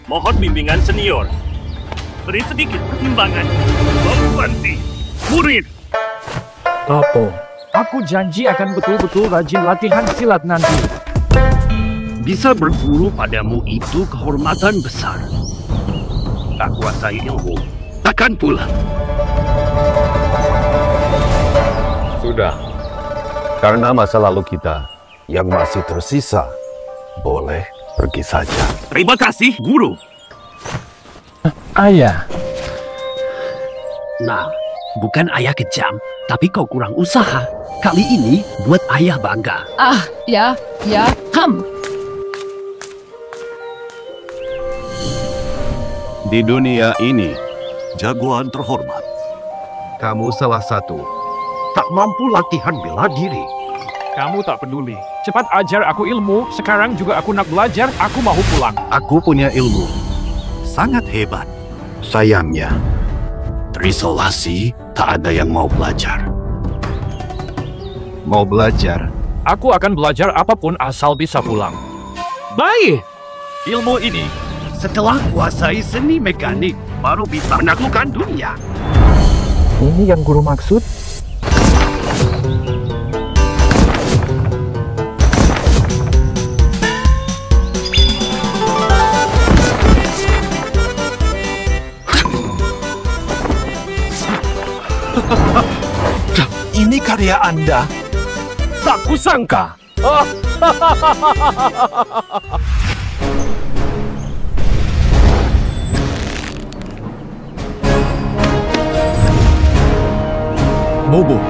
Mohon bimbingan senior. Beri sedikit pertimbangan. Tuanti, murid. Apa? Aku janji akan betul-betul rajin latihan silat nanti. Bisa berguru padamu itu kehormatan besar. Tak kuasai ilmu, takkan pula. Sudah. Karena masa lalu kita yang masih tersisa, boleh pergi saja. Terima kasih, guru. Ayah. Nah, bukan ayah kejam, tapi kau kurang usaha. Kali ini buat ayah bangga. Ya. Di dunia ini, jagoan terhormat. Kamu salah satu. Tak mampu latihan bela diri. Kamu tak peduli. Cepat ajar aku ilmu. Sekarang juga aku nak belajar. Aku mau pulang. Aku punya ilmu. Sangat hebat. Sayangnya, terisolasi, tak ada yang mau belajar. Mau belajar? Aku akan belajar apapun asal bisa pulang. Baik. Ilmu ini, setelah kuasai seni mekanik, baru bisa menaklukkan dunia. Ini yang guru maksud? Ini karya Anda. Tak kusangka. Bobo,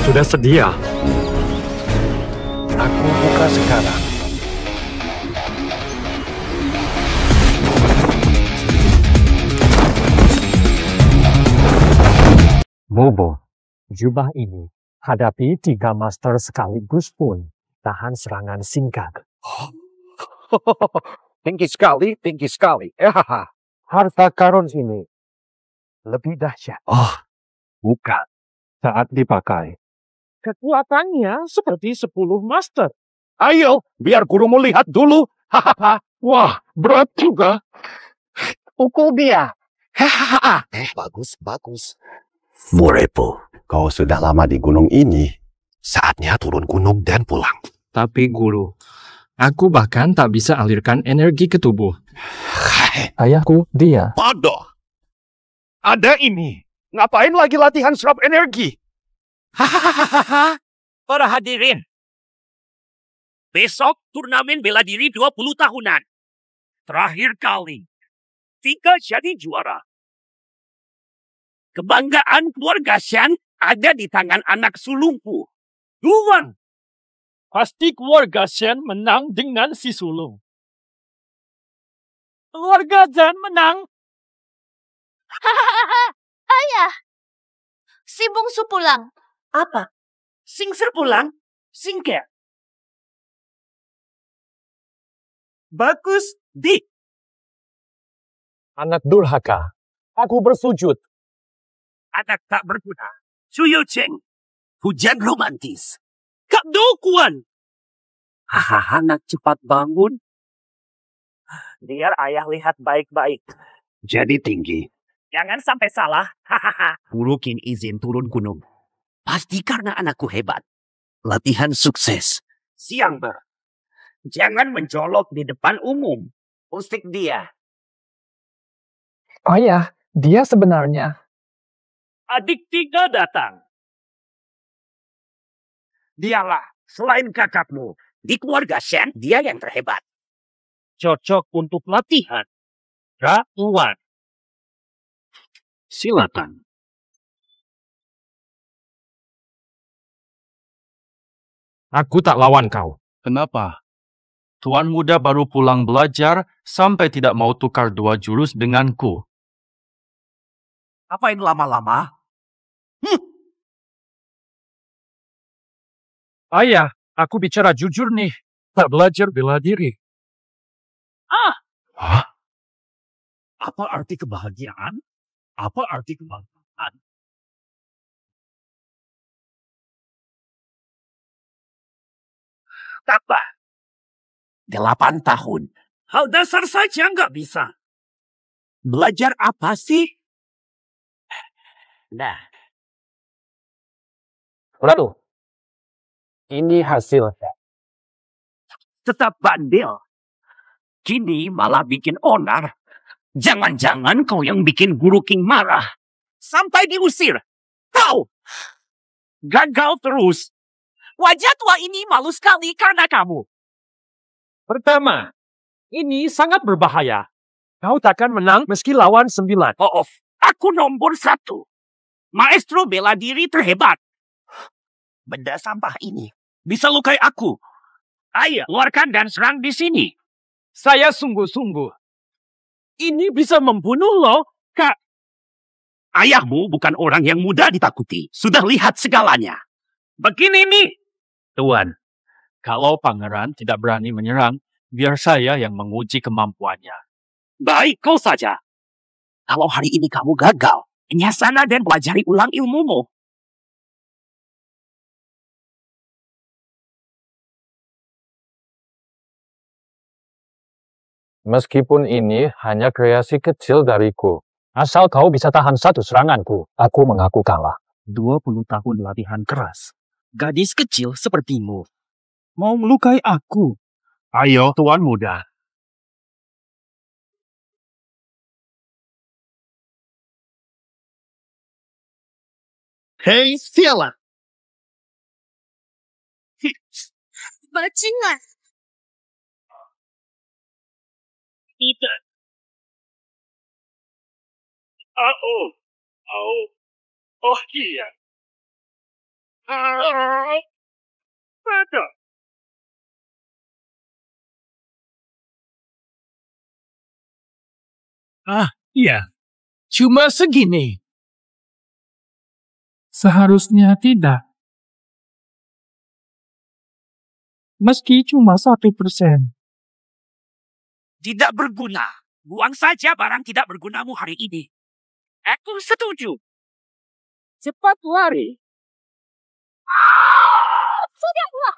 sudah sedia. Aku buka sekarang. Bobo, jubah ini hadapi 3 master sekaligus pun tahan serangan singkat. Tinggi sekali. Harta karun ini lebih dahsyat. Bukan. Saat dipakai. Kekuatannya seperti 10 master. Ayo, biar gurumu lihat dulu. Wah, berat juga. Pukul dia. Bagus. Murepo, kau sudah lama di gunung ini. Saatnya turun gunung dan pulang. Tapi guru, aku bahkan tak bisa alirkan energi ke tubuh. Ayahku, dia. Bodoh. Ada ini. Ngapain lagi latihan serap energi? Para hadirin, besok turnamen bela diri 20 tahunan. Terakhir kali, 3 jadi juara. Kebanggaan keluarga Shan ada di tangan anak sulungku. Duan! Pasti keluarga Shen menang dengan si sulung. Keluarga Shan menang. Ayah, si bungsu pulang. Apa? Singser pulang? Singker. Bagus, Dik. Anak durhaka. Aku bersujud. Anak tak berguna. Suyo Cheng. Hujan romantis. Kak Dokuan. Anak cepat bangun. Biar ayah lihat baik-baik. Jadi tinggi. Jangan sampai salah. Burukin izin turun gunung. Pasti karena anakku hebat. Latihan sukses. Siang ber. Jangan mencolok di depan umum. Usik dia. Ayah, dia sebenarnya. Adik 3 datang. Dialah, selain kakakmu, di keluarga Shen, dia yang terhebat. Cocok untuk latihan. Rakuan. Silakan. Aku tak lawan kau. Kenapa? Tuan muda baru pulang belajar sampai tidak mau tukar 2 jurus denganku. Apain lama-lama? Ayah, aku bicara jujur nih. Tak belajar bela diri. Apa arti kebahagiaan? Apa arti kebanggaan? Tambah 8 tahun. Hal dasar saja nggak bisa. Belajar apa sih? Nah, Lalu, ini hasilnya. tetap bandel. Kini malah bikin onar. Jangan-jangan kau yang bikin Guru King marah. Sampai diusir. Kau gagal terus. Wajah tua ini malu sekali karena kamu. Pertama, ini sangat berbahaya. Kau takkan menang meski lawan 9. Oh, aku nomor 1. Maestro bela diri terhebat. Benda sampah ini bisa lukai aku. Ayo, keluarkan dan serang di sini. Saya sungguh-sungguh. Ini bisa membunuh lo, Kak. Ayahmu bukan orang yang mudah ditakuti. Sudah lihat segalanya. Begini nih. Tuan, kalau pangeran tidak berani menyerang, biar saya yang menguji kemampuannya. Baik kau saja. Kalau hari ini kamu gagal, nyasana dan pelajari ulang ilmumu. Meskipun ini hanya kreasi kecil dariku. Asal kau bisa tahan satu seranganku, aku mengaku kalah. 20 tahun latihan keras. Gadis kecil sepertimu. Mau melukai aku. Ayo, Tuan Muda. Hei, sialan. Bajingan. Tidak. Oh iya. Ada. Iya. Cuma segini. Seharusnya tidak. Meski cuma 1%. Tidak berguna. Buang saja barang tidak bergunamu hari ini. Aku setuju. Cepat lari. Sudahlah.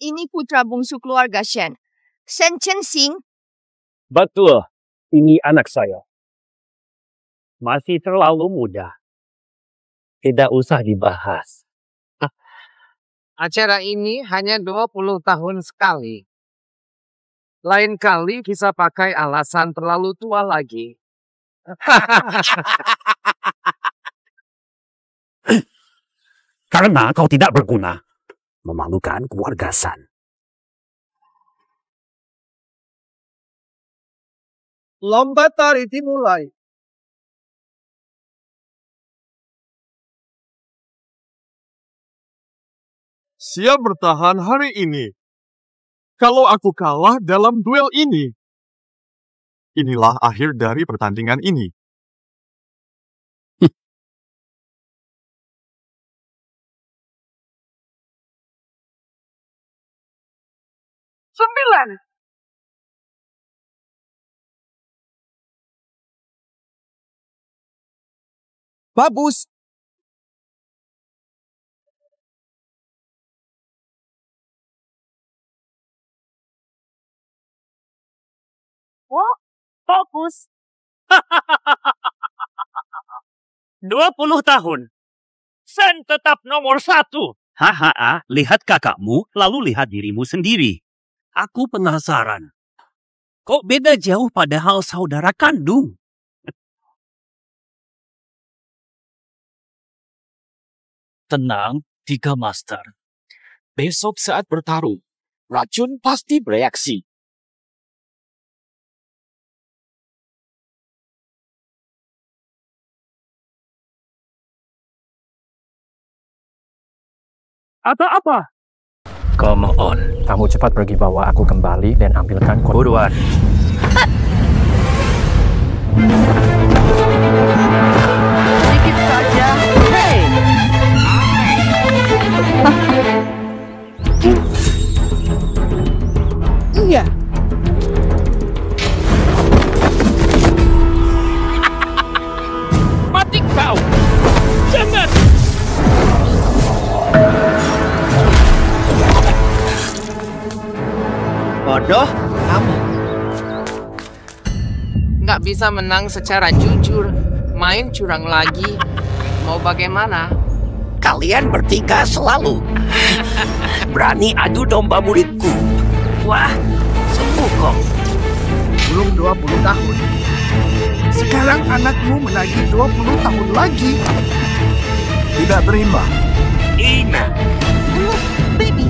Ini putra bungsu keluarga Shen. Shen Chen Xing. Betul. Ini anak saya. Masih terlalu muda. Tidak usah dibahas. Acara ini hanya 20 tahun sekali. Lain kali bisa pakai alasan terlalu tua lagi. Karena kau tidak berguna. Memalukan keluarga San. Lomba tari dimulai. Siap bertahan hari ini. Kalau aku kalah dalam duel ini. Inilah akhir dari pertandingan ini. Sembilan. Bagus. Oh, fokus. 20 tahun. Sen tetap nomor 1. Haha, lihat kakakmu, lalu lihat dirimu sendiri. Aku penasaran. Kok beda jauh padahal saudara kandung? Tenang, 3 Master. Besok saat bertarung, racun pasti bereaksi. Apa-apa? Come on. Kamu cepat pergi bawa aku kembali dan ambilkan Buruan. Sedikit saja. bodoh kamu. Nggak bisa menang secara jujur. Main curang lagi. Mau bagaimana? Kalian bertiga selalu berani adu domba muridku. Wah, sembuh kok. Belum 20 tahun. Sekarang anakmu menagih 20 tahun lagi. Tidak terima. Ina. Baby,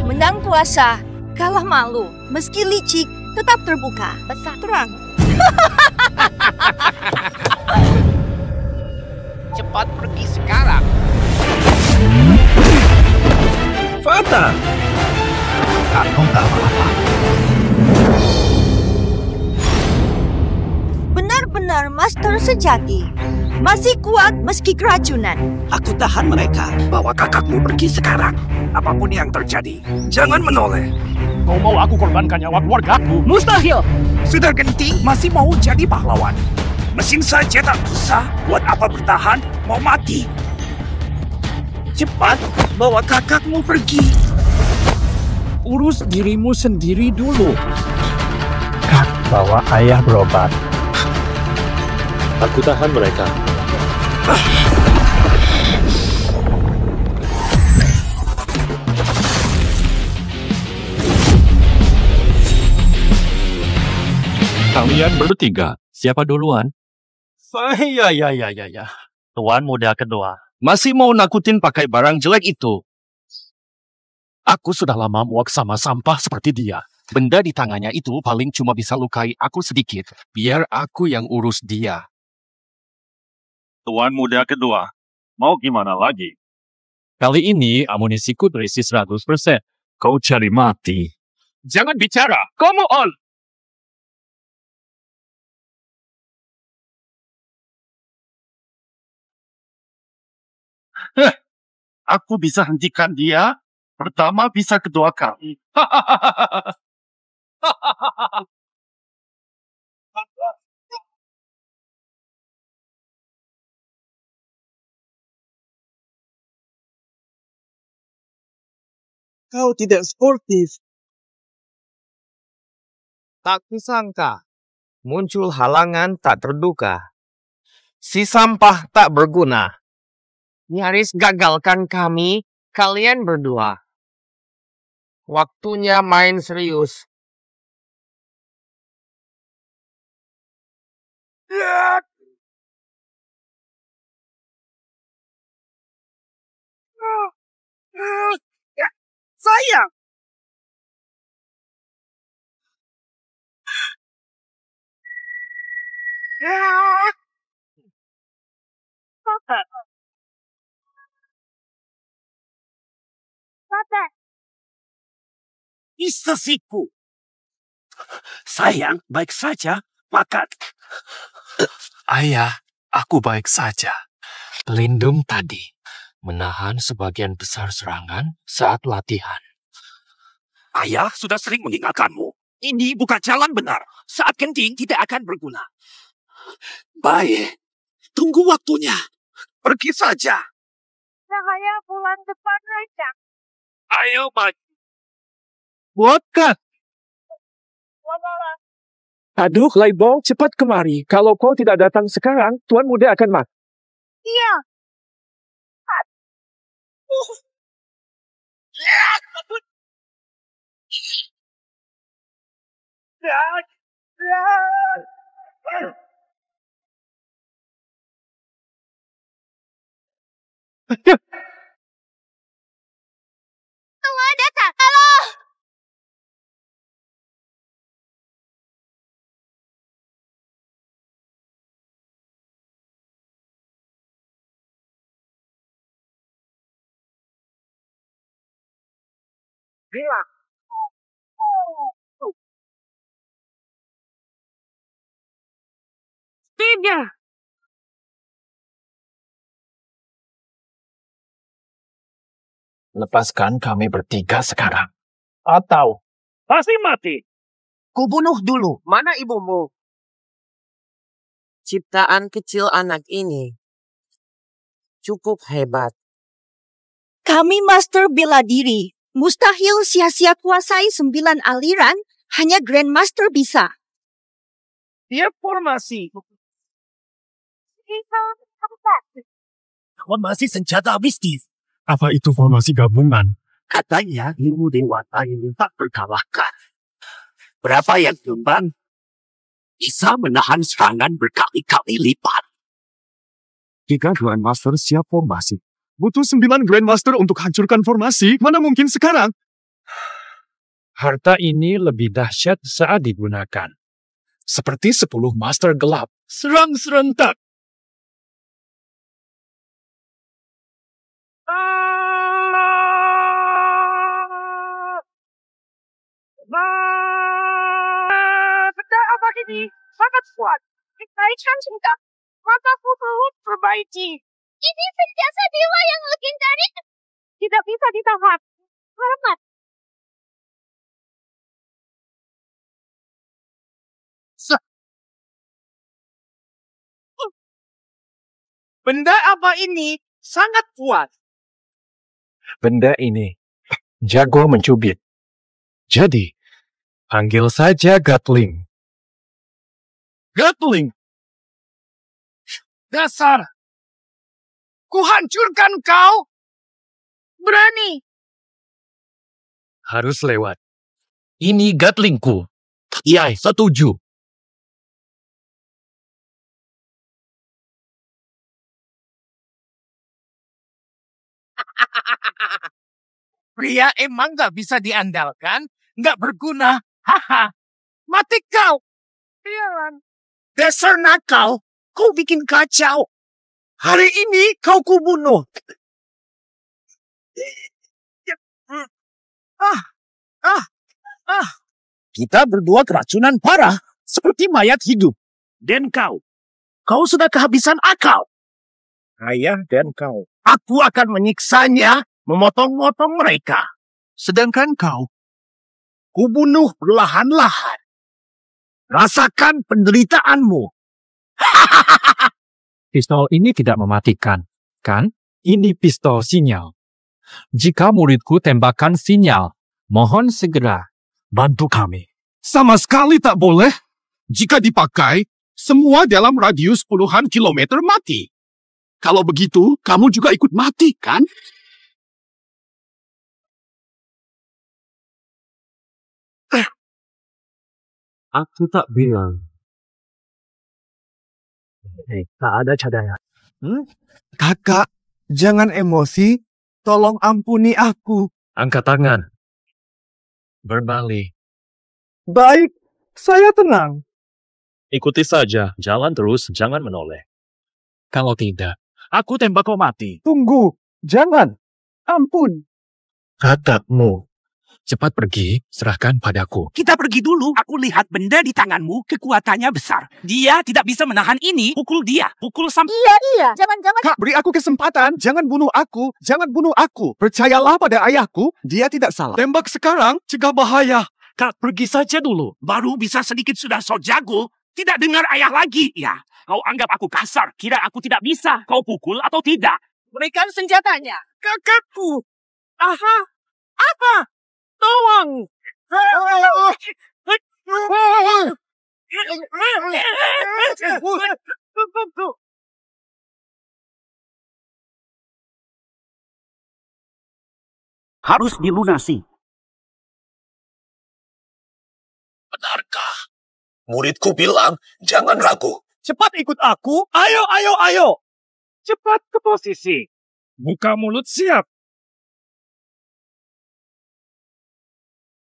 menang kuasa, kalah malu. Meski licik, tetap terbuka. Besar terang. Cepat pergi sekarang. Fata. Aku tak apa-apa. Benar-benar master sejati. Masih kuat meski keracunan. Aku tahan mereka. Bawa kakakmu pergi sekarang. Apapun yang terjadi, jangan menoleh. Kau mau aku korbankan nyawa keluargaku? Mustahil. Sudah genting, masih mau jadi pahlawan. Mesin saja tak bisa. Buat apa bertahan? Mau mati. Cepat, bawa kakakmu pergi. Urus dirimu sendiri dulu. Bawa ayah berobat. Aku tahan mereka. Kalian bertiga, siapa duluan? Ya. Tuan muda kedua. Masih mau nakutin pakai barang jelek itu? Aku sudah lama muak sama sampah seperti dia. Benda di tangannya itu paling cuma bisa lukai aku sedikit. Biar aku yang urus dia. Tuan muda kedua. Mau gimana lagi? Kali ini amunisiku terisi 100%. Kau cari mati. Jangan bicara. Come on. Aku bisa hentikan dia. Pertama bisa kedua kali. Kau tidak sportif. Tak kusangka. Muncul halangan tak terduga. Si sampah tak berguna. Nyaris gagalkan kami, kalian berdua. Waktunya main serius. Sayang. Bisa siku. Sayang, baik saja. Makan. Ayah, aku baik saja. Pelindung tadi menahan sebagian besar serangan saat latihan. Ayah sudah sering mengingatkanmu. Ini bukan jalan benar. Saat genting tidak akan berguna. Baik. Tunggu waktunya. Pergi saja. Cahaya bulan depan rancang. Ayo maju. Buatkan. Aduh, Laibong, cepat kemari. Kalau kau tidak datang sekarang, Tuan Muda akan mati. Iya. Tunggu datang. Halo. Bilang. Tidak. Lepaskan kami bertiga sekarang. Atau Pasti mati. Kubunuh dulu. Mana ibumu? Ciptaan kecil anak ini. Cukup hebat. Kami master bela diri. Mustahil sia-sia kuasai 9 aliran, hanya Grandmaster bisa. Dia formasi. Formasi senjata mistis. Apa itu formasi gabungan? Katanya ilmu dewata ini tak terkalahkan. Berapa yang tumbang bisa menahan serangan berkali-kali lipat. Jika Grandmaster siap formasi, butuh 9 Grandmaster untuk hancurkan formasi, mana mungkin sekarang? Harta ini lebih dahsyat saat digunakan. Seperti 10 Master Gelap. Serang serentak. Benda apa ini? Sangat kuat. Dikaitkan senjata. Maka pukul perbaiki. Ini senjata dewa yang legendaris. Tidak bisa ditahan. Hormat. Benda apa ini? Sangat kuat. Benda ini jago mencubit. Jadi, panggil saja Gatling. Gatling. Dasar. Kuhancurkan kau. Berani. Harus lewat. Ini Gatlingku. Iya, setuju. Pria emang gak bisa diandalkan, gak berguna. Haha, mati kau. Sialan. Dasar nakal, kau bikin kacau. Hari ini kau kubunuh. Kita berdua keracunan parah, seperti mayat hidup. Dan kau sudah kehabisan akal. Ayah dan kau. Aku akan menyiksanya, memotong-motong mereka. Sedangkan kau, kubunuh perlahan-lahan. Rasakan penderitaanmu. Pistol ini tidak mematikan, kan? Ini pistol sinyal. Jika muridku tembakan sinyal, mohon segera bantu kami. Sama sekali tak boleh. Jika dipakai, semua dalam radius puluhan kilometer mati. Kalau begitu, kamu juga ikut mati, kan? Aku tak bilang. Tak ada cadangan. Kakak, jangan emosi. Tolong ampuni aku. Angkat tangan. Berbalik. Baik, saya tenang. Ikuti saja, jalan terus, jangan menoleh. Kalau tidak, aku tembak kau mati. Tunggu, jangan. Ampun. Katamu. Cepat pergi, serahkan padaku. Kita pergi dulu. Aku lihat benda di tanganmu, kekuatannya besar. Dia tidak bisa menahan ini. Pukul dia. Pukul sampai... Iya. Jangan-jangan. Kak, beri aku kesempatan. Jangan bunuh aku. Jangan bunuh aku. Percayalah pada ayahku. Dia tidak salah. Tembak sekarang, cegah bahaya. Kak, pergi saja dulu. Baru bisa sedikit sudah so jago. Tidak dengar ayah lagi. Ya, kau anggap aku kasar. Kira aku tidak bisa. Kau pukul atau tidak? Berikan senjatanya. Kakakku. Aha. Apa? Tolong. Harus dilunasi. Benarkah? Muridku bilang, jangan ragu. Cepat ikut aku. Ayo. Cepat ke posisi. Buka mulut siap.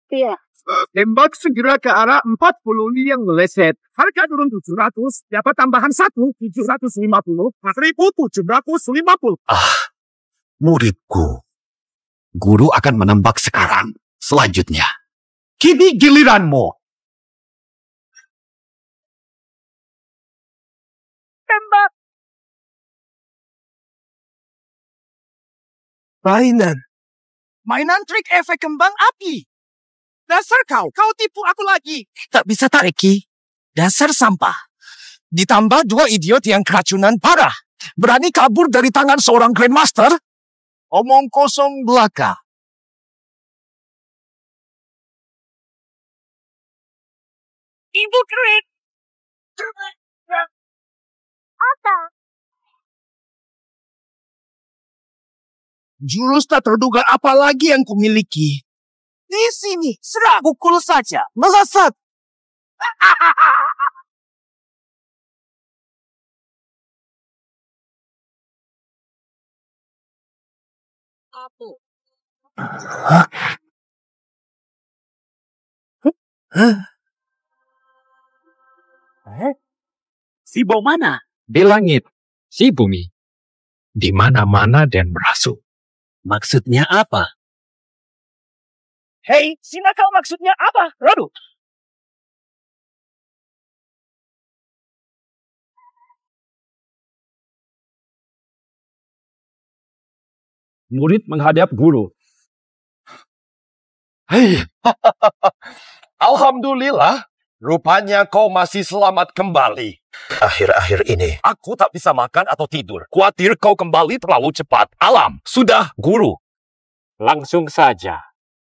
Iya. Tembak segera ke arah 40 yang meleset. Harga turun 700, dapat tambahan 1, 750, 1.750. Muridku. Guru akan menembak sekarang. Selanjutnya. Kini giliranmu. Tembak. Mainan trik efek kembang api. Dasar kau tipu aku lagi. Tak bisa tariki. Dasar sampah. Ditambah 2 idiot yang keracunan parah. Berani kabur dari tangan seorang Grandmaster? Omong kosong belaka. Ibu keren. Apa? Jurus tak terduga apa lagi yang kumiliki? Di sini, serang. Pukul saja. Melesat. Apa? Si bom mana? Di langit, si bumi. Di mana-mana dan merasuk. Maksudnya apa? Hei, si nakal maksudnya apa? Radu. Murid menghadap guru. Hei, alhamdulillah, rupanya kau masih selamat kembali. Akhir-akhir ini, aku tak bisa makan atau tidur. Khawatir kau kembali terlalu cepat. Alam, sudah, guru. Langsung saja.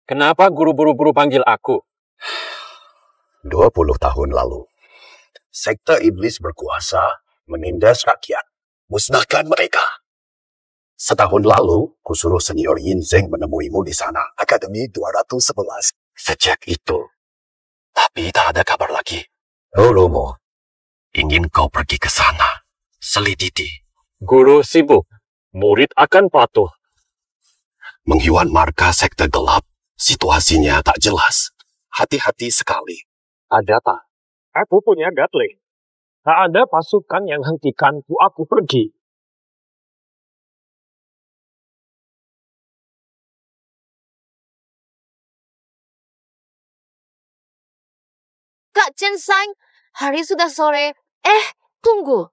Kenapa guru buru-buru panggil aku? 20 tahun lalu, sekte iblis berkuasa menindas rakyat. Musnahkan mereka. Setahun lalu, kusuruh senior Yin Zeng menemuimu di sana, Akademi 211. Sejak itu, tapi tak ada kabar lagi. Oh, Romo, ingin kau pergi ke sana, selidiki. Guru sibuk, murid akan patuh. Menghiwan marka sekte gelap, situasinya tak jelas. Hati-hati sekali. Ada tak? Aku punya Gatling. Tak ada pasukan yang hentikanku aku pergi. Kak Chen Sang, hari sudah sore. Tunggu.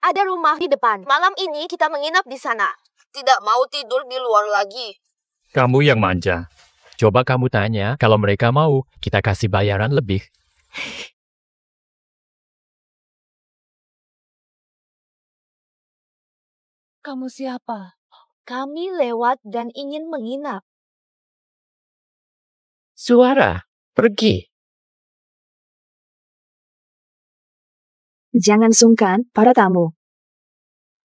Ada rumah di depan. Malam ini kita menginap di sana. Tidak mau tidur di luar lagi. Kamu yang manja. Coba kamu tanya, kalau mereka mau, kita kasih bayaran lebih. Kamu siapa? Kami lewat dan ingin menginap. Suara, pergi. Jangan sungkan, para tamu.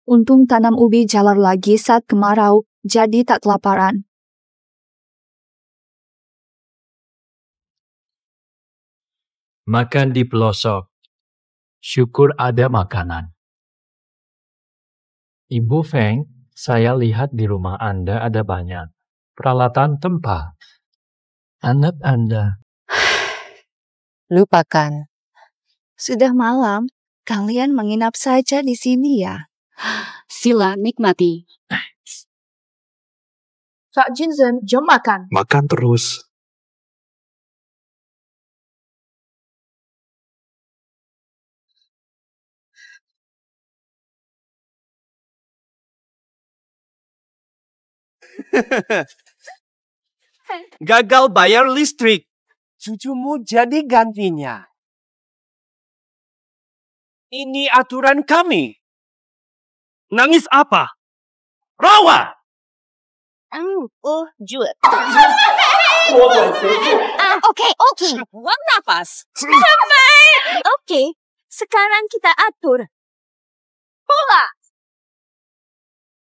Untung tanam ubi jalar lagi saat kemarau, jadi tak kelaparan. Makan di pelosok. Syukur ada makanan. Ibu Feng, saya lihat di rumah Anda ada banyak peralatan tempat. Anak Anda. Lupakan. Sudah malam, kalian menginap saja di sini ya. Sila nikmati. Kak Jinzen, jom makan. Makan terus. Gagal bayar listrik. Cucumu jadi gantinya. Ini aturan kami. Nangis apa? Rawa! Juet. Oke. Buang nafas. Oke, sekarang kita atur. Bola.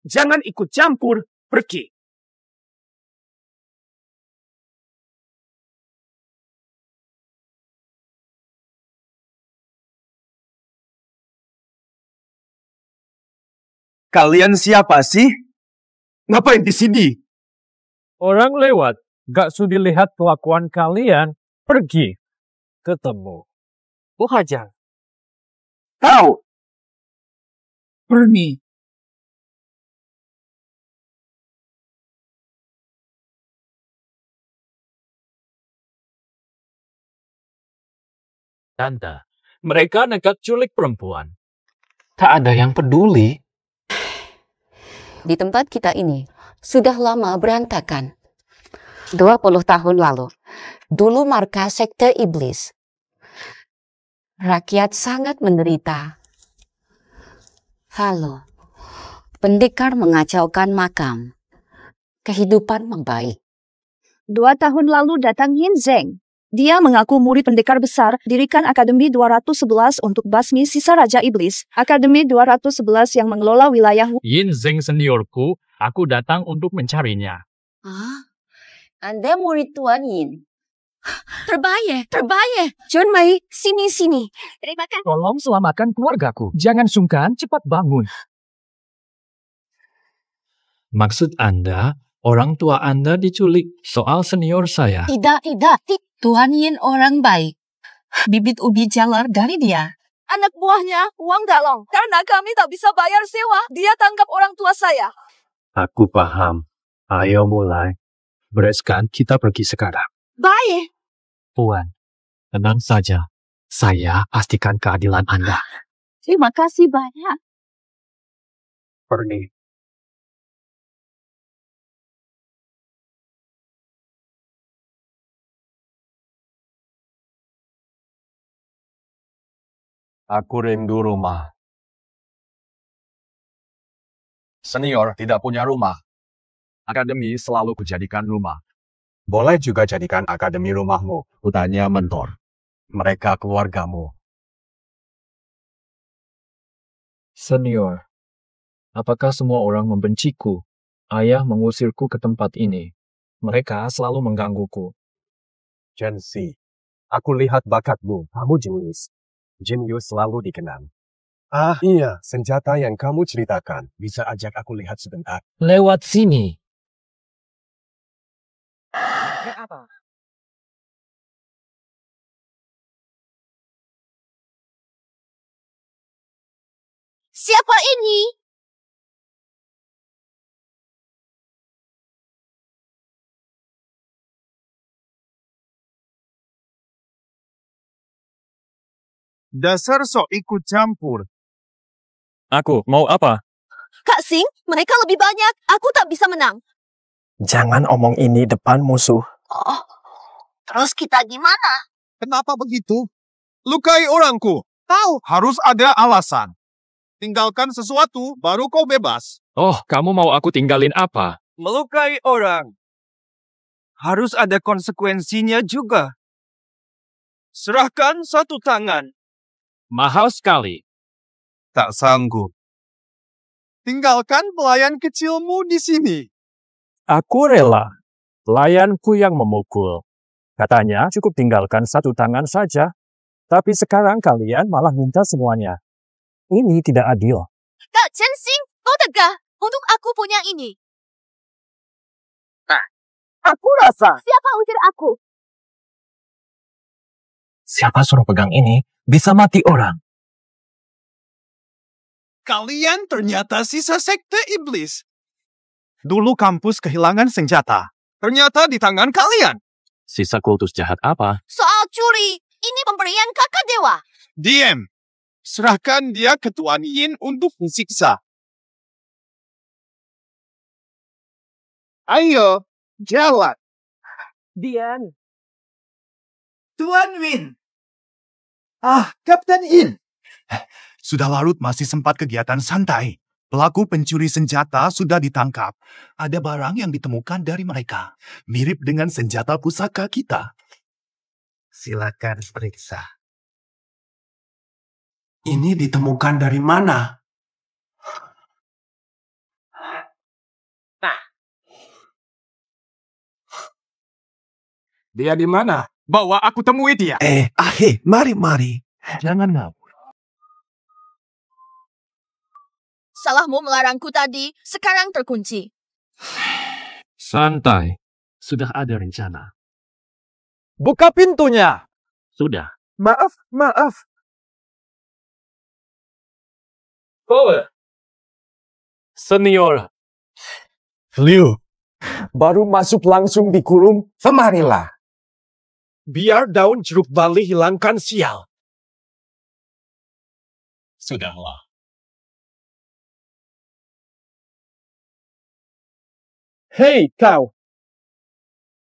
Jangan ikut campur. Pergi. Kalian siapa sih? Ngapain di sini? Orang lewat, gak sudi lihat kelakuan kalian, pergi. Ketemu. Hajar. Tahu. Pergi. Tante, mereka nekat culik perempuan. Tak ada yang peduli. Di tempat kita ini sudah lama berantakan. 20 tahun lalu, dulu markas sekte iblis. Rakyat sangat menderita. Lalu, pendekar mengacaukan makam. Kehidupan membaik. 2 tahun lalu datang Yin Zeng. Dia mengaku murid pendekar besar, dirikan Akademi 211 untuk basmi sisa Raja Iblis. Akademi 211 yang mengelola wilayah... Yin Zeng seniorku, aku datang untuk mencarinya. Anda murid Tuan Yin. Terbaik. John Mei, sini. Terima kasih. Tolong selamatkan keluargaku. Jangan sungkan, cepat bangun. Maksud Anda, orang tua Anda diculik soal senior saya. Tidak. Tuan Yin orang baik. Bibit ubi jalar dari dia. Anak buahnya, Wang Dalong. Karena kami tak bisa bayar sewa, dia tangkap orang tua saya. Aku paham. Ayo mulai. Bereskan, kita pergi sekarang. Baik. Tuan, tenang saja. Saya pastikan keadilan Anda. Terima kasih banyak. Pergi. Aku rindu rumah. Senior tidak punya rumah. Akademi selalu kujadikan rumah. Boleh juga jadikan akademi rumahmu, utanya mentor. Mereka keluargamu. Senior, apakah semua orang membenciku? Ayah mengusirku ke tempat ini. Mereka selalu menggangguku. Jensi, aku lihat bakatmu, kamu jenius. Jenius selalu dikenang. Iya, senjata yang kamu ceritakan. Bisa ajak aku lihat sebentar? Lewat sini. Apa? Siapa ini? Dasar sok ikut campur. Aku mau apa? Kak Sing, mereka lebih banyak. Aku tak bisa menang. Jangan omong ini depan musuh. Oh, terus kita gimana? Kenapa begitu? Lukai orangku. Tahu harus ada alasan. Tinggalkan sesuatu, baru kau bebas. Oh, kamu mau aku tinggalin apa? Melukai orang. Harus ada konsekuensinya juga. Serahkan satu tangan. Mahal sekali. Tak sanggup. Tinggalkan pelayan kecilmu di sini. Aku rela. Pelayanku yang memukul. Katanya cukup tinggalkan satu tangan saja. Tapi sekarang kalian malah minta semuanya. Ini tidak adil. Kak Chen Xing, kau tegah. Untuk aku punya ini. Nah, aku rasa. Siapa usir aku? Siapa suruh pegang ini? Bisa mati orang. Kalian ternyata sisa sekte iblis. Dulu kampus kehilangan senjata. Ternyata di tangan kalian. Sisa kultus jahat apa? Soal curi. Ini pemberian kakak dewa. Diam. Serahkan dia ke Tuan Yin untuk disiksa. Ayo, jawab. Dian. Tuan Win. Kapten Yin. Sudah larut masih sempat kegiatan santai. Pelaku pencuri senjata sudah ditangkap. Ada barang yang ditemukan dari mereka. Mirip dengan senjata pusaka kita. Silakan periksa. Ini ditemukan dari mana? Dia di mana? Bawa aku temui dia. Mari. Jangan ngawur. Salahmu melarangku tadi, sekarang terkunci. Santai. Sudah ada rencana. Buka pintunya. Sudah. Maaf. Senior. Liu. Baru masuk langsung dikurung. Kemarilah. Biar daun jeruk bali hilangkan sial. Sudahlah. Hei, kau.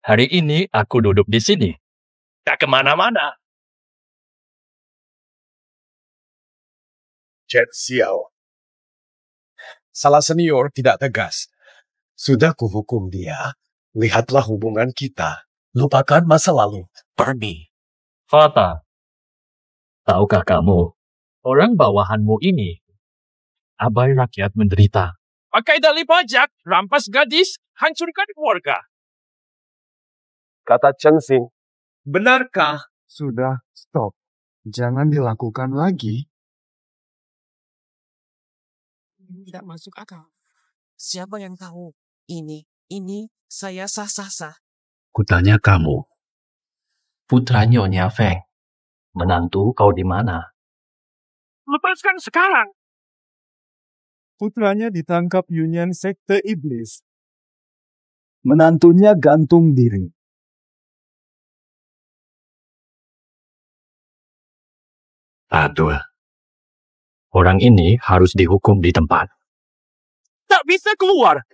Hari ini aku duduk di sini. Tak kemana-mana. Jet Xiao. Salah senior tidak tegas. Sudah kuhukum dia. Lihatlah hubungan kita. Lupakan masa lalu. Pergi. Fata, tahukah kamu, orang bawahanmu ini, abai rakyat menderita. Pakai dalih pajak, rampas gadis, hancurkan keluarga. Kata Chen Xing. Benarkah? Sudah, stop. Jangan dilakukan lagi. Tidak masuk akal. Siapa yang tahu? Ini, saya sah-sah. Kutanya kamu. Putra Nyonya Feng, menantu kau di mana? Lepaskan sekarang. Putranya ditangkap Union Sekte Iblis. Menantunya gantung diri. Aduh. Orang ini harus dihukum di tempat. Tak bisa keluar.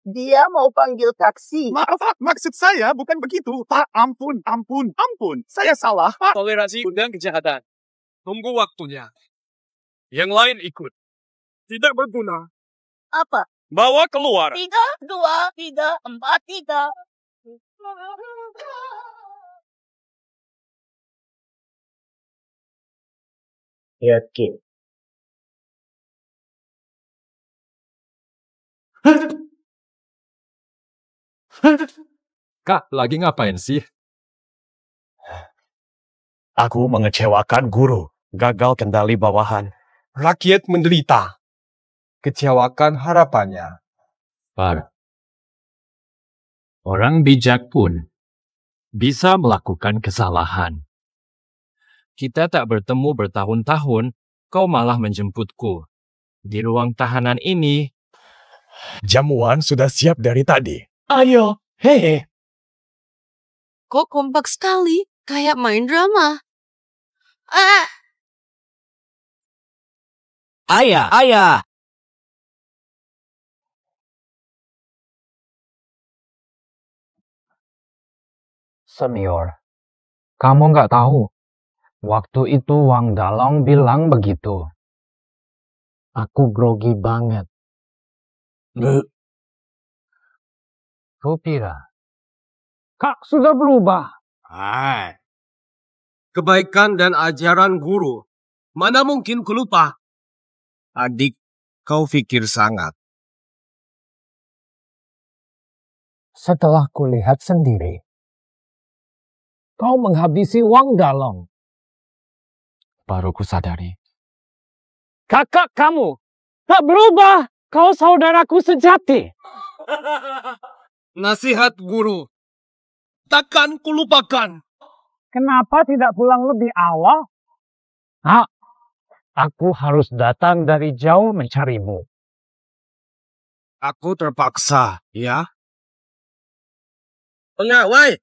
Dia mau panggil taksi. Maaf, maksud saya bukan begitu. Pak, ampun. Saya salah, Pak. Toleransi undang kejahatan. Tunggu waktunya. Yang lain ikut. Tidak berguna. Apa? Bawa keluar. 3, 2, 3, 4, 3. Yakin. Kak, lagi ngapain sih? Aku mengecewakan guru, gagal kendali bawahan. Rakyat menderita. Kecewakan harapannya. Par. Orang bijak pun bisa melakukan kesalahan. Kita tak bertemu bertahun-tahun, kau malah menjemputku. Di ruang tahanan ini. Jamuan sudah siap dari tadi. Ayo, hehe. Kok kompak sekali, kayak main drama. Ayah. Senior, kamu nggak tahu. Waktu itu Wang Dalong bilang begitu. Aku grogi banget. Kupira. Kak sudah berubah. Kebaikan dan ajaran guru. Mana mungkin ku lupa? Adik, kau pikir sangat. Setelah kulihat sendiri, kau menghabisi Wang Dalong. Baru kusadari. Kakak kamu tak berubah. Kau saudaraku sejati. Nasihat guru. Takkan kulupakan. Kenapa tidak pulang lebih awal? Aku harus datang dari jauh mencarimu. Aku terpaksa, ya. Pengawai.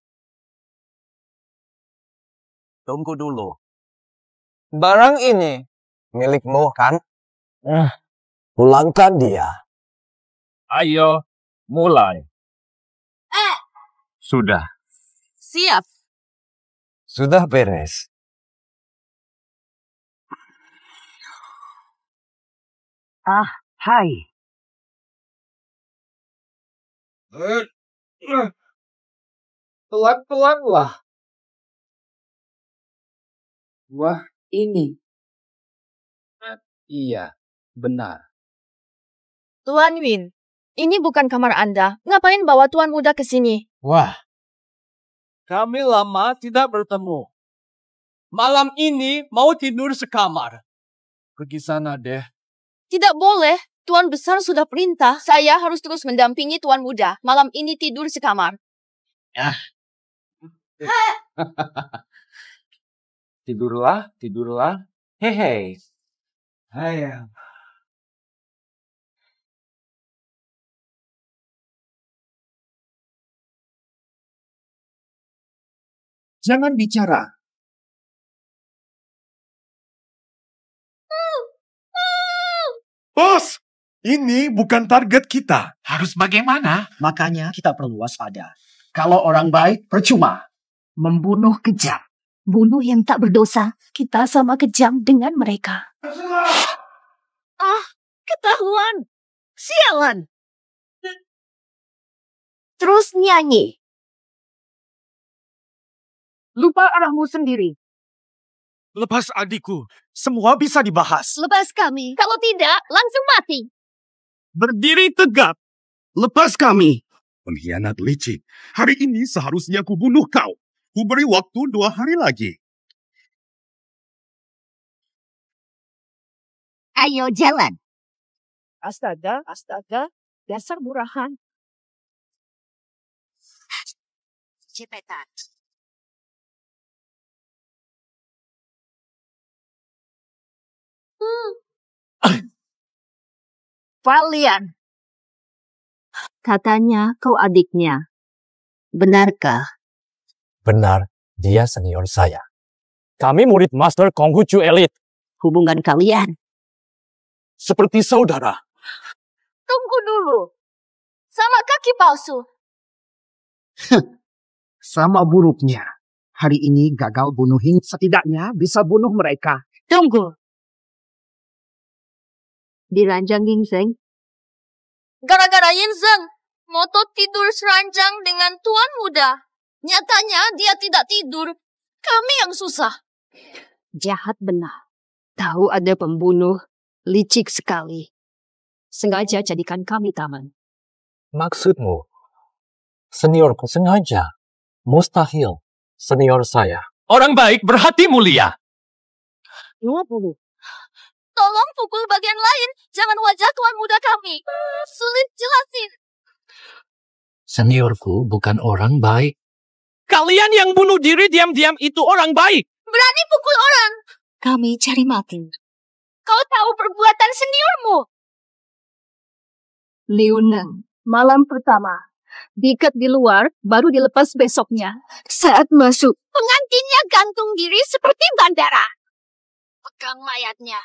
Tunggu dulu. Barang ini milikmu kan? Pulangkan dia. Ayo, mulai. Sudah. Siap. Sudah beres. Hai. Pelan-pelanlah. Wah, ini. Iya, benar. Tuan Win, ini bukan kamar Anda. Ngapain bawa Tuan Muda ke sini? Wah, kami lama tidak bertemu. Malam ini mau tidur sekamar. Pergi sana deh. Tidak boleh. Tuan Besar sudah perintah. Saya harus terus mendampingi Tuan Muda. Malam ini tidur sekamar. Tidurlah. Hehe. Hai. Jangan bicara. Bos, ini bukan target kita. Harus bagaimana? Makanya kita perlu waspada. Kalau orang baik, percuma. Membunuh kejam. Bunuh yang tak berdosa. Kita sama kejam dengan mereka. Ketahuan. Sialan. terus nyanyi. Lupa arahmu sendiri. Lepas adikku, semua bisa dibahas. Lepas kami. Kalau tidak, langsung mati. Berdiri tegap. Lepas kami. Pengkhianat licik. Hari ini seharusnya kubunuh kau. Kuberi waktu 2 hari lagi. Ayo jalan. Astaga, dasar murahan. Cepetan. Valian. Katanya kau adiknya. Benarkah? Benar, dia senior saya. Kami murid Master Konghucu Elite. Hubungan kalian seperti saudara. Tunggu dulu. Sama kaki palsu. Sama buruknya. Hari ini gagal bunuhin, setidaknya bisa bunuh mereka. Tunggu. Di ranjang ginseng. Gara-gara Yinzeng, ngotot tidur seranjang dengan tuan muda. Nyatanya dia tidak tidur. Kami yang susah. Jahat benar. Tahu ada pembunuh, licik sekali. Sengaja jadikan kami taman. Maksudmu, seniorku sengaja? Mustahil, senior saya. Orang baik berhati mulia. 20. Tolong pukul bagian lain. Jangan wajah tuan muda kami. Sulit jelasin. Seniorku bukan orang baik. Kalian yang bunuh diri diam-diam itu orang baik. Berani pukul orang. Kami cari mati. Kau tahu perbuatan seniormu? Liuneng, malam pertama. Diikat di luar, baru dilepas besoknya. Saat masuk, pengantinnya gantung diri seperti bandara. Pegang mayatnya.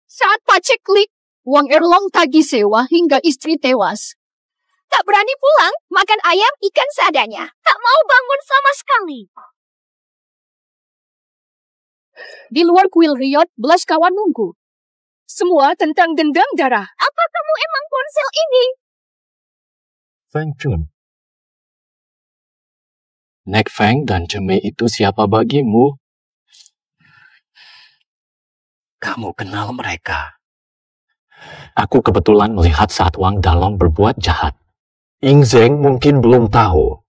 Saat pacek klik, Wang Erlong tagih sewa hingga istri tewas. Tak berani pulang, makan ayam ikan seadanya. Tak mau bangun sama sekali. Di luar kuil riot, belas kawan nunggu. Semua tentang dendam darah. Apa kamu emang ponsel ini? Feng Chun. Nek Feng dan Cemei itu siapa bagimu? Kamu kenal mereka. Aku kebetulan melihat saat Wang Dalong berbuat jahat. Ying Zeng mungkin belum tahu.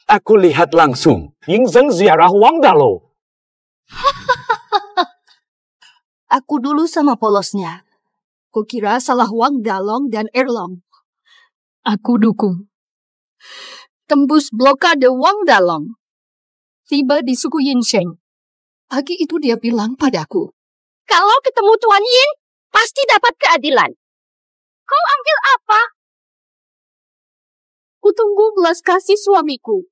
Aku lihat langsung. Ying Zeng ziarah Wang Dalong. Aku dulu sama polosnya. Kukira salah Wang Dalong dan Erlong. Aku dukung. Tembus blokade Wang Dalong. Tiba di suku Yinsheng. Pagi itu dia bilang padaku, kalau ketemu Tuan Yin, pasti dapat keadilan. Kau ambil apa? Kutunggu belas kasih suamiku.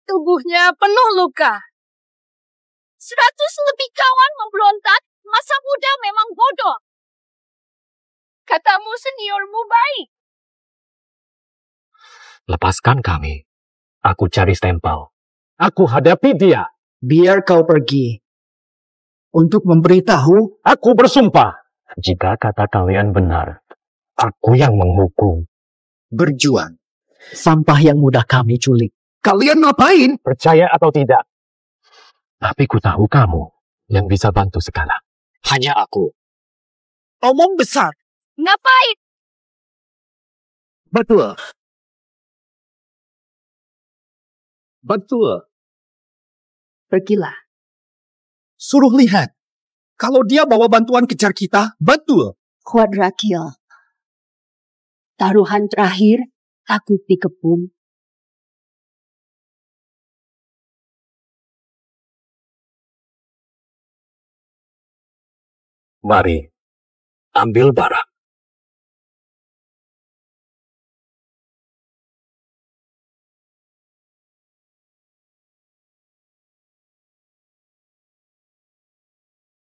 Tubuhnya penuh luka. 100 lebih kawan memberontak, masa muda memang bodoh. Katamu seniormu baik. Lepaskan kami. Aku cari stempel. Aku hadapi dia. Biar kau pergi. Untuk memberitahu, aku bersumpah. Jika kata kalian benar, aku yang menghukum. Berjuang. Sampah yang mudah kami culik. Kalian ngapain? Percaya atau tidak? Tapi ku tahu kamu yang bisa bantu sekarang. Hanya aku. Omong besar. Ngapain? Betul. Pergilah. Suruh lihat. Kalau dia bawa bantuan kejar kita, betul. Quadrakil. Taruhan terakhir, takut dikepung. Mari, ambil barang.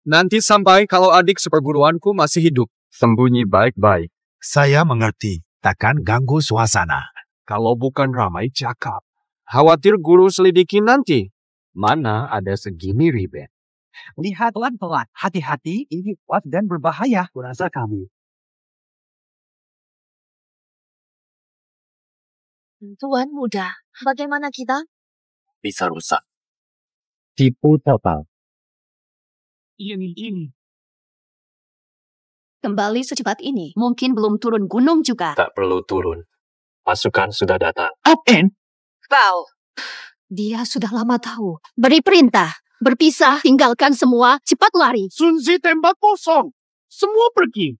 Nanti sampai kalau adik seperguruanku masih hidup. Sembunyi baik-baik. Saya mengerti. Takkan ganggu suasana. Kalau bukan ramai cakap. Khawatir guru selidiki nanti. Mana ada segini ribet. Lihat pelan-pelan. Hati-hati, ini kuat dan berbahaya. Kurasa kami. Tuan muda, bagaimana kita? Bisa rusak. Tipu total. Ini. Kembali secepat ini. Mungkin belum turun gunung juga. Tak perlu turun. Pasukan sudah datang. Apen? Kau. Dia sudah lama tahu. Beri perintah. Berpisah, tinggalkan semua, cepat lari. Sunzi tembak kosong. Semua pergi.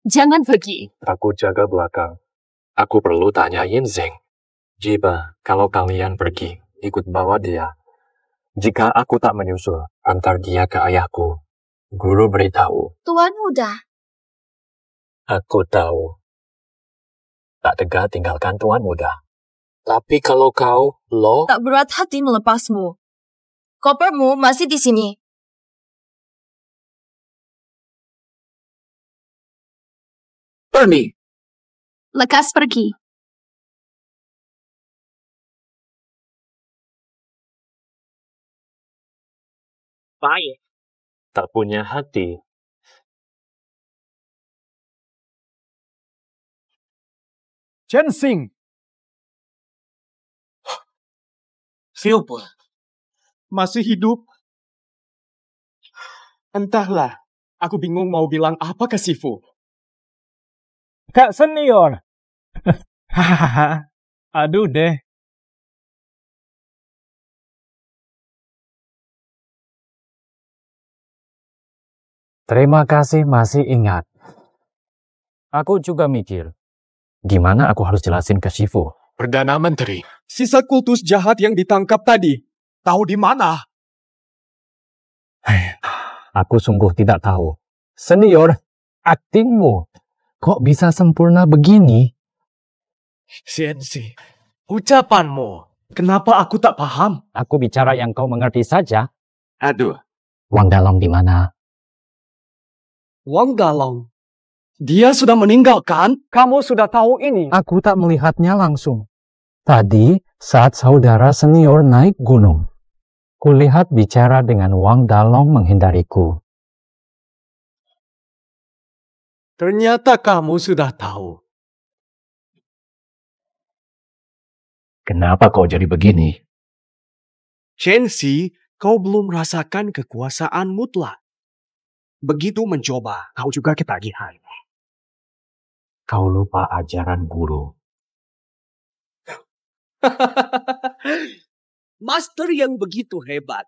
Jangan pergi. Aku jaga belakang. Aku perlu tanyain Zeng. Jiba, kalau kalian pergi, ikut bawa dia. Jika aku tak menyusul, antar dia ke ayahku. Guru beritahu. Tuan muda. Aku tahu. Tak tega tinggalkan tuan muda. Tapi kalau kau, lo... Tak berat hati melepasmu. Kopermu masih di sini. Pergi. Lekas pergi. Baik. Tak punya hati. Chen Xing. Siapa? Masih hidup? Entahlah. Aku bingung mau bilang apa ke Sifu. Kak senior. Hahaha. Aduh deh. Terima kasih masih ingat. Aku juga mikir. Gimana aku harus jelasin ke Shifu? Perdana Menteri. Sisa kultus jahat yang ditangkap tadi. Tahu di mana? Aku sungguh tidak tahu. Senior, aktingmu kok bisa sempurna begini? Xianxi, ucapanmu. Kenapa aku tak paham? Aku bicara yang kau mengerti saja. Aduh. Wang Dalong di mana? Wang Dalong. Dia sudah meninggalkan? Kamu sudah tahu ini. Aku tak melihatnya langsung. Tadi saat saudara senior naik gunung, kulihat bicara dengan Wang Dalong menghindariku. Ternyata kamu sudah tahu. Kenapa kau jadi begini? Chen-si, kau belum merasakan kekuasaan mutlak. Begitu mencoba, kau juga ketagihan. Kau lupa ajaran guru. Master yang begitu hebat.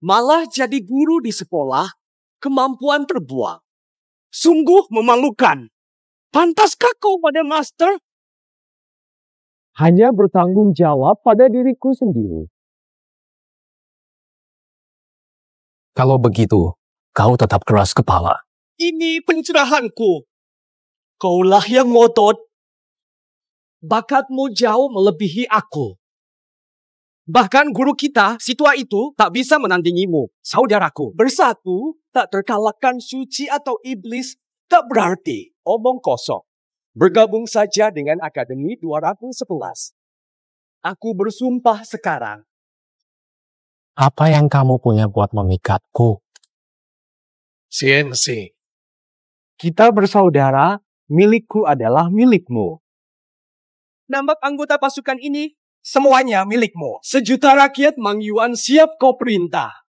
Malah jadi guru di sekolah, kemampuan terbuang. Sungguh memalukan. Pantaskah kau pada master? Hanya bertanggung jawab pada diriku sendiri. Kalau begitu, kau tetap keras kepala. Ini pencerahanku. Kaulah yang ngotot. Bakatmu jauh melebihi aku. Bahkan guru kita, si tua itu, tak bisa menandingimu. Saudaraku, bersatu, tak terkalahkan suci atau iblis, tak berarti omong kosong. Bergabung saja dengan Akademi 211. Aku bersumpah sekarang. Apa yang kamu punya buat memikatku? Xianxi, kita bersaudara, milikku adalah milikmu. Nambah anggota pasukan ini, semuanya milikmu. 1 juta rakyat Mang Yuan siap kau perintah.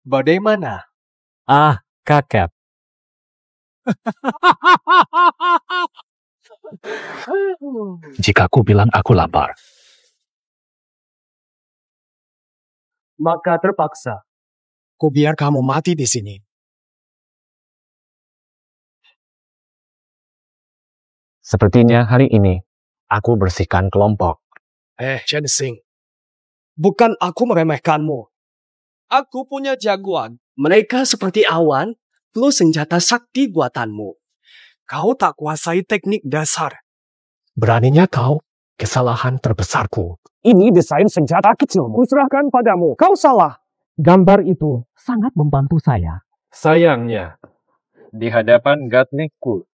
Bagaimana? Ah, kakek. Jika aku bilang aku lapar, maka terpaksa. Ku biar kamu mati di sini. sepertinya hari ini aku bersihkan kelompok. Chen Xing, bukan aku meremehkanmu. Aku punya jagoan. Mereka seperti awan, plus senjata sakti buatanmu. Kau tak kuasai teknik dasar. Beraninya kau, kesalahan terbesarku. Ini desain senjata kecilmu. Kuserahkan padamu. Kau salah. Gambar itu sangat membantu saya. Sayangnya, di hadapan Gatnikku,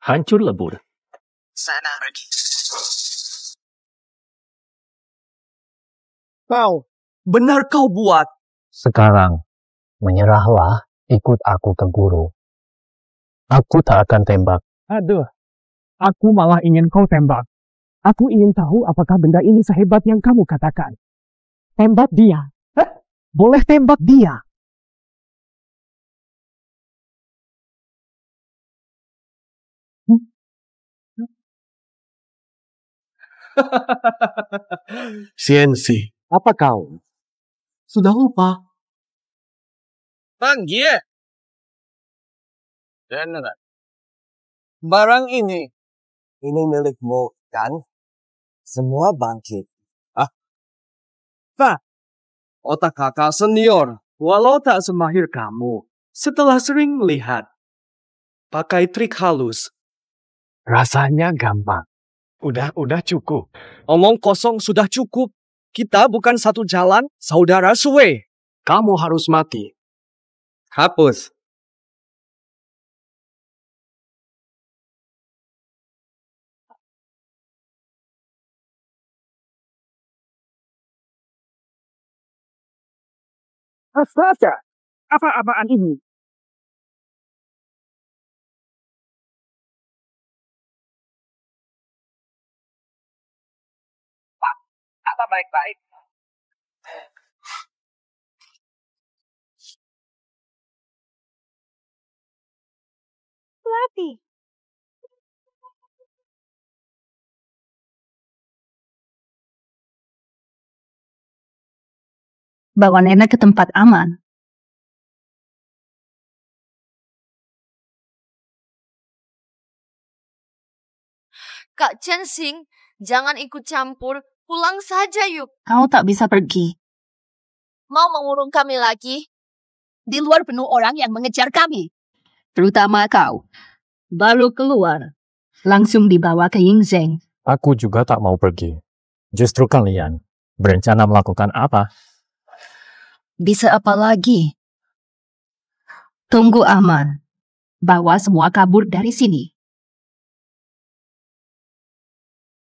hancur lebur. Sana pergi. Kau, benar kau buat. Sekarang, menyerahlah, ikut aku ke guru. Aku tak akan tembak. Aduh, Aku malah ingin kau tembak. Aku ingin tahu apakah benda ini sehebat yang kamu katakan. Tembak dia. Boleh tembak dia. Cienci. Apa kau? Sudah lupa? Panggil. General. Barang ini milikmu, kan? Semua bangkit. Pak, otak kakak senior, walau tak semahir kamu, setelah sering melihat, pakai trik halus. Rasanya gampang. Udah cukup. Omong kosong sudah cukup. Kita bukan satu jalan, saudara Sue. Kamu harus mati. Hapus. Astaga, apa-apaan ini? Apa baik-baik? Pelatih. Bawa nenek ke tempat aman. Kak Chensing, jangan ikut campur. Pulang saja yuk. Kau tak bisa pergi. Mau mengurung kami lagi? Di luar penuh orang yang mengejar kami. Terutama kau. Baru keluar. Langsung dibawa ke Yingzheng. Aku juga tak mau pergi. Justru kalian berencana melakukan apa? Bisa apa lagi? Tunggu aman. Bawa semua kabur dari sini.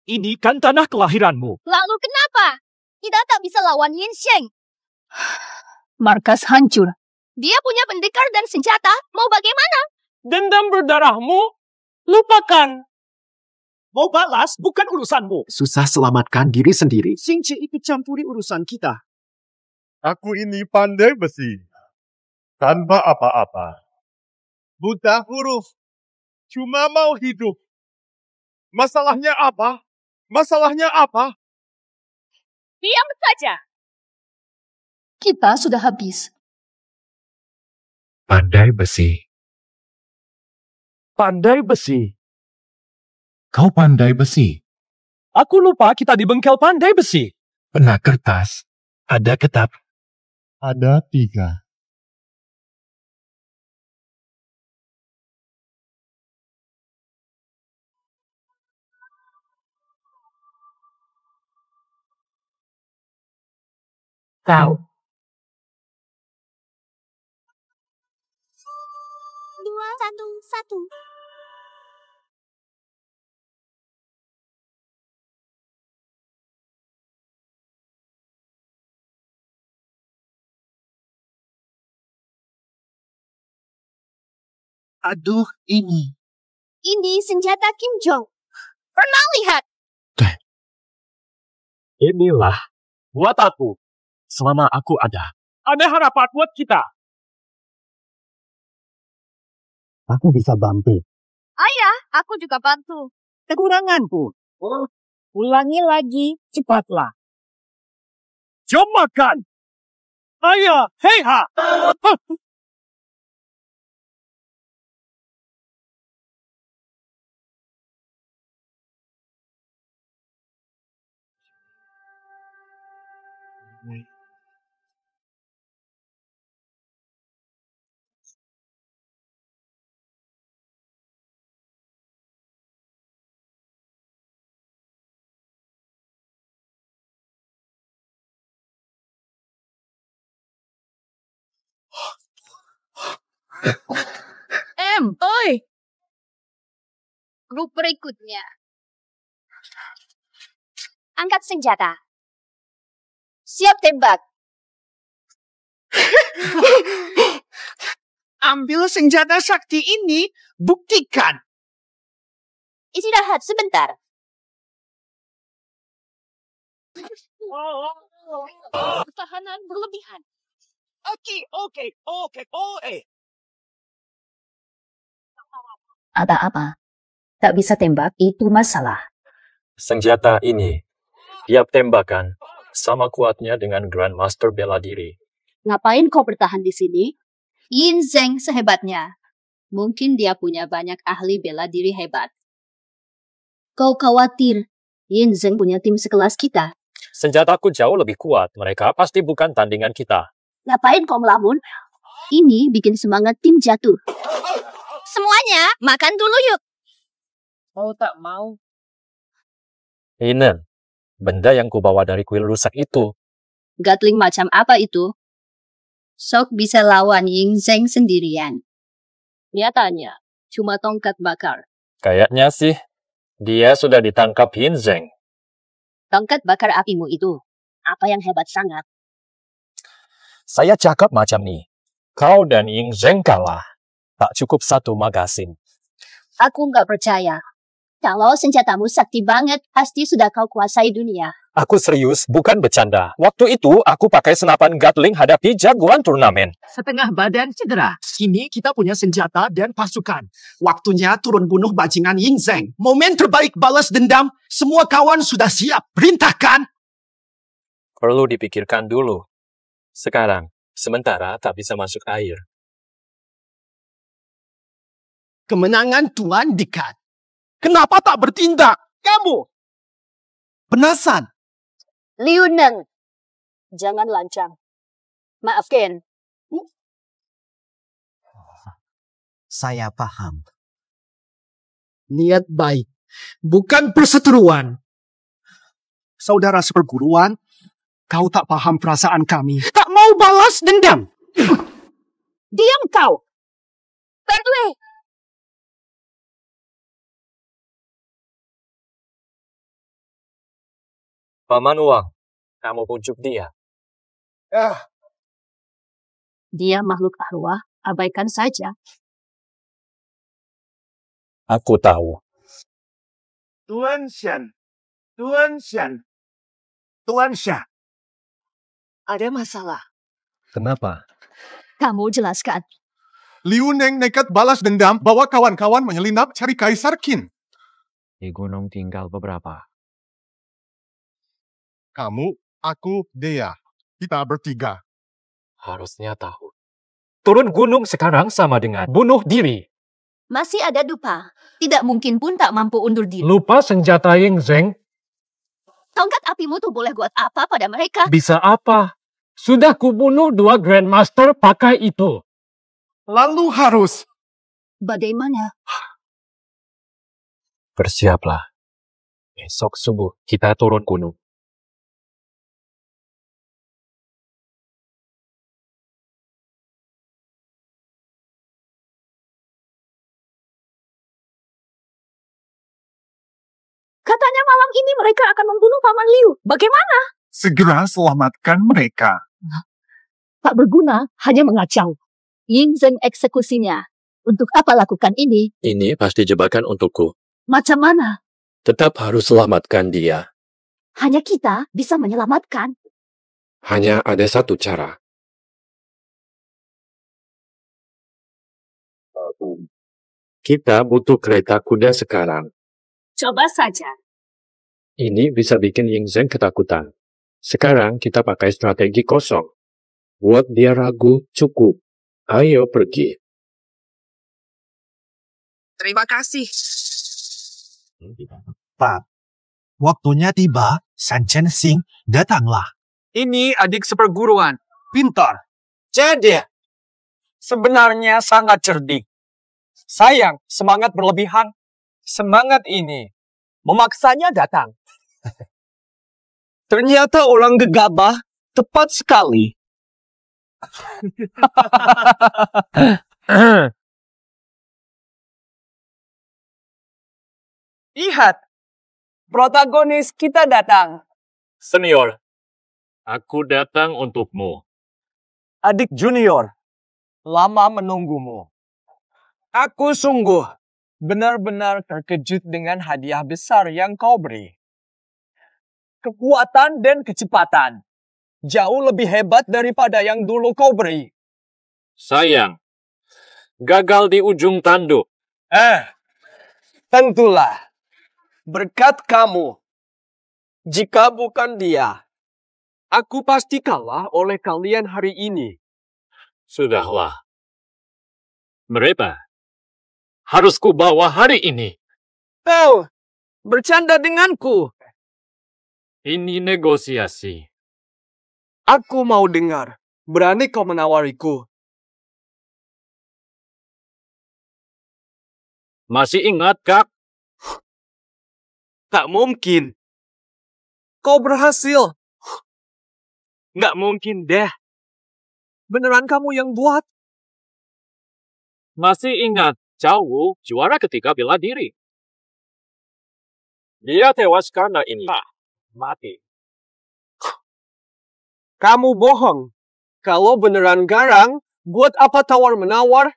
Ini kan tanah kelahiranmu. Lalu kenapa? Kita tak bisa lawan Yin Sheng. Markas hancur. Dia punya pendekar dan senjata. Mau bagaimana? Dendam berdarahmu? Lupakan. Mau balas bukan urusanmu. Susah selamatkan diri sendiri. Xingqi ikut campuri urusan kita. Aku ini pandai besi. Tanpa apa-apa. Buta huruf. Cuma mau hidup. Masalahnya apa? Diam saja. Kita sudah habis. Pandai besi. Pandai besi. Kau pandai besi. Aku lupa kita di bengkel pandai besi. Pena kertas. Ada ketap. Ada 3. Kau. 2, 1, 1. Aduh, ini. Ini senjata Kim Jong. Pernah lihat? Inilah buat aku. Selama aku ada. Ada harapan buat kita. Aku bisa bantu. Ayah, aku juga bantu. Kekuranganku. Ulangi lagi, cepatlah. Jom makan. Ayah, hei ha. Oi. Grup berikutnya. Angkat senjata. Siap tembak. Ambil senjata sakti ini, buktikan. Istirahat sebentar. Pertahanan berlebihan. Oke. Apa-apa. Tak bisa tembak, itu masalah. Senjata ini, tiap tembakan, sama kuatnya dengan Grandmaster bela diri. Ngapain kau bertahan di sini? Yin Zeng sehebatnya. Mungkin dia punya banyak ahli bela diri hebat. Kau khawatir Yin Zeng punya tim sekelas kita? Senjataku jauh lebih kuat. Mereka pasti bukan tandingan kita. Ngapain kau melamun? Ini bikin semangat tim jatuh. Semuanya, makan dulu yuk. Kau tak mau? Inen, benda yang kubawa dari kuil rusak itu. Gatling macam apa itu? Sok bisa lawan Yin Zeng sendirian. Nyatanya, cuma tongkat bakar. Kayaknya sih, dia sudah ditangkap Yin Zeng. Tongkat bakar apimu itu, apa yang hebat sangat? Saya cakap macam nih. Kau dan Yin Zeng kalah. Tak cukup satu magasin. Aku nggak percaya. Kalau senjatamu sakti banget, pasti sudah kau kuasai dunia. Aku serius, bukan bercanda. Waktu itu, aku pakai senapan Gatling hadapi jagoan turnamen. Setengah badan cedera. Kini kita punya senjata dan pasukan. Waktunya turun bunuh bajingan Yin Zeng. Momen terbaik balas dendam. Semua kawan sudah siap. Perintahkan. Perlu dipikirkan dulu. Sekarang, sementara tak bisa masuk air. Kemenangan Tuan dekat. Kenapa tak bertindak? Kamu penasan. Liu Neng, jangan lancang. Maafkan. Saya paham. Niat baik, bukan perseteruan. Saudara seperguruan, kau tak paham perasaan kami. Tak mau balas dendam. Diam kau. Berdua. Paman Wang, kamu pujuk dia. Dia makhluk arwah, abaikan saja. Aku tahu. Tuan Shan. Ada masalah. Kenapa? Kamu jelaskan. Liu Neng nekat balas dendam bawa kawan-kawan menyelinap cari Kaisar Qin. Di gunung tinggal beberapa. Kamu, aku, Dea. Kita bertiga. Harusnya tahu. Turun gunung sekarang sama dengan bunuh diri. Masih ada dupa. Tidak mungkin pun tak mampu undur diri. Lupa senjata Yin Zeng? Tongkat apimu tuh boleh buat apa pada mereka? Bisa apa? Sudah kubunuh 2 Grandmaster pakai itu. Lalu harus. Bagaimana? Bersiaplah. Besok subuh kita turun gunung. Katanya malam ini mereka akan membunuh Paman Liu. Bagaimana? Segera selamatkan mereka. Tak berguna, hanya mengacau. Yin Zeng eksekusinya. Untuk apa lakukan ini? Ini pasti jebakan untukku. Macam mana? Tetap harus selamatkan dia. Hanya kita bisa menyelamatkan. Hanya ada satu cara. Kita butuh kereta kuda sekarang. Coba saja. Ini bisa bikin Yin Zeng ketakutan. Sekarang kita pakai strategi kosong. Buat dia ragu, cukup. Ayo pergi. Terima kasih. Pak, waktunya tiba. San Chen Xing, datanglah. Ini adik seperguruan. Pintar. Jadi, sebenarnya sangat cerdik. Sayang, semangat berlebihan. Semangat ini memaksanya datang. Ternyata orang gegabah tepat sekali. Lihat, protagonis kita datang. Senior, aku datang untukmu. Adik junior, lama menunggumu. Aku sungguh benar-benar terkejut dengan hadiah besar yang kau beri. Kekuatan dan kecepatan jauh lebih hebat daripada yang dulu kau beri. Sayang, gagal di ujung tanduk. Tentulah. Berkat kamu. Jika bukan dia, aku pasti kalah oleh kalian hari ini. Sudahlah. Mereka harus kubawa hari ini. Kau bercanda denganku. Ini negosiasi. Aku mau dengar. Berani kau menawariku? Masih ingat, Kak? Tak mungkin. Kau berhasil. Nggak mungkin deh. Beneran kamu yang buat? Masih ingat Cao juara ketiga bela diri. Dia tewas karena ini. Mati. Kamu bohong. Kalau beneran garang, buat apa tawar-menawar?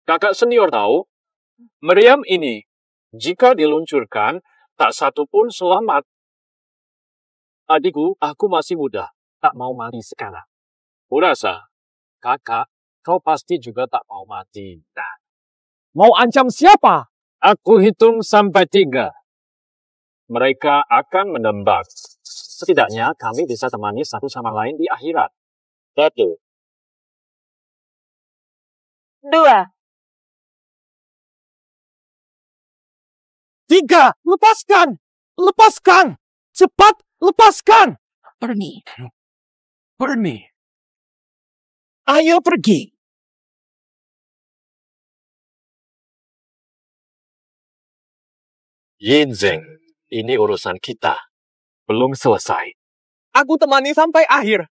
Kakak senior tahu, meriam ini, jika diluncurkan, tak satu pun selamat. Adikku, aku masih muda, tak mau mati sekarang. Kurasa, kakak, kau pasti juga tak mau mati. Nah. Mau ancam siapa? Aku hitung sampai 3. Mereka akan menembak. Setidaknya kami bisa temani satu sama lain di akhirat. 1, 2, 3, lepaskan! Lepaskan! Cepat, lepaskan! Pergi. Pergi. Ayo pergi. Yinzeng, ini urusan kita. Belum selesai. Aku temani sampai akhir.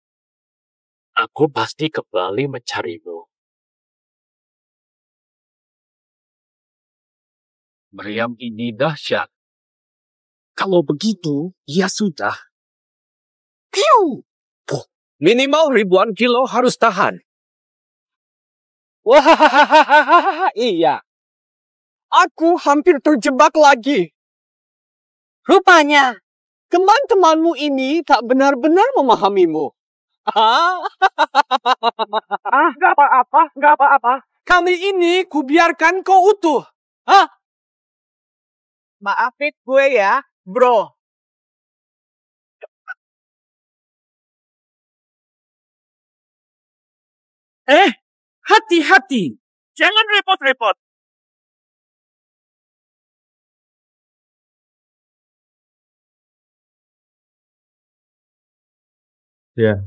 Aku pasti kembali mencarimu. Meriam ini dahsyat. Kalau begitu, ya sudah. Minimal ribuan kilo harus tahan. Wah, iya. Aku hampir terjebak lagi. Rupanya, teman-temanmu ini tak benar-benar memahamimu. Gak apa-apa, gak apa-apa. Kali ini kubiarkan kau utuh. Maafin gue ya, bro. Hati-hati. Jangan repot-repot. Ya,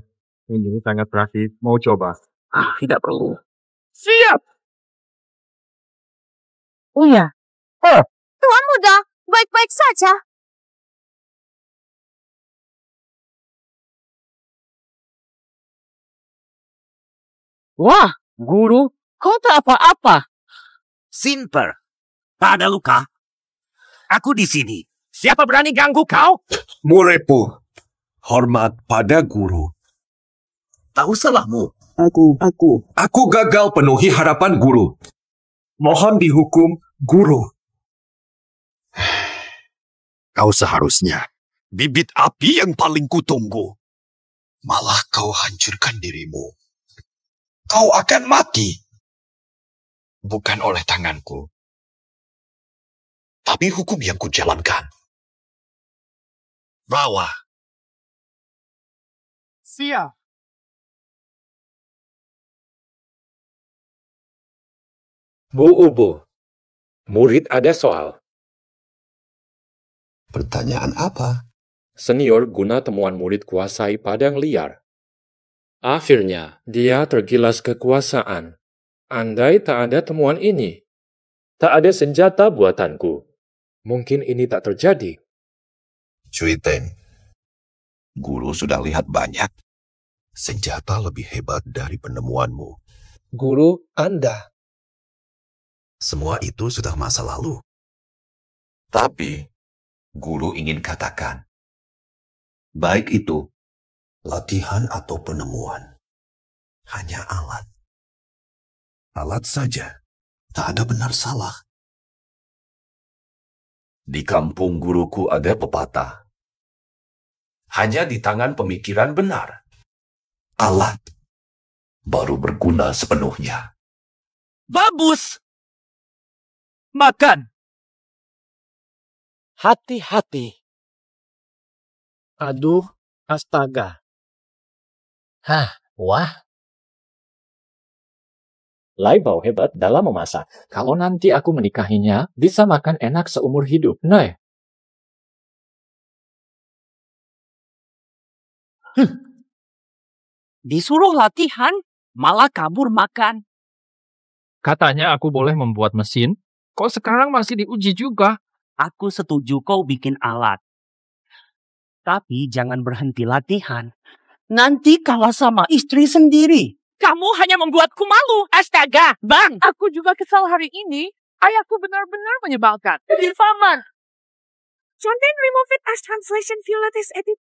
ini sangat berarti. Mau coba? Tidak perlu. Siap. Oh ya. Tuan muda, baik-baik saja. Wah, guru, kau tak apa-apa. Simper, tak ada luka. Aku di sini. Siapa berani ganggu kau? Murepo, hormat pada guru. Tahu salahmu. Aku gagal penuhi harapan guru. Mohon dihukum guru. Kau seharusnya bibit api yang paling kutunggu. Malah kau hancurkan dirimu. Kau akan mati. Bukan oleh tanganku. Tapi hukum yang kujalankan. Bawa. Siap. Bu Ubu, murid ada soal. Pertanyaan apa? Senior guna temuan murid kuasai padang liar. Akhirnya, dia tergilas kekuasaan. Andai tak ada temuan ini, tak ada senjata buatanku, mungkin ini tak terjadi. Cuiteng, guru sudah lihat banyak. Senjata lebih hebat dari penemuanmu. Guru, Anda. Semua itu sudah masa lalu. Tapi, guru ingin katakan, baik itu latihan atau penemuan, hanya alat. Alat saja, tak ada benar salah. Di kampung guruku ada pepatah. Hanya di tangan pemikiran benar, alat baru berguna sepenuhnya. Bagus! Makan! Hati-hati. Aduh, astaga. Wah. Lai Bao hebat dalam memasak. Kalau nanti aku menikahinya, bisa makan enak seumur hidup. Nah, Disuruh latihan, malah kabur makan. Katanya aku boleh membuat mesin, kok sekarang masih diuji juga? Aku setuju kau bikin alat. Tapi jangan berhenti latihan. Nanti kalah sama istri sendiri. Kamu hanya membuatku malu. Astaga, Bang. Aku juga kesal hari ini. Ayahku benar-benar menyebalkan. Difaman. Contain remove it as translation violet is edit.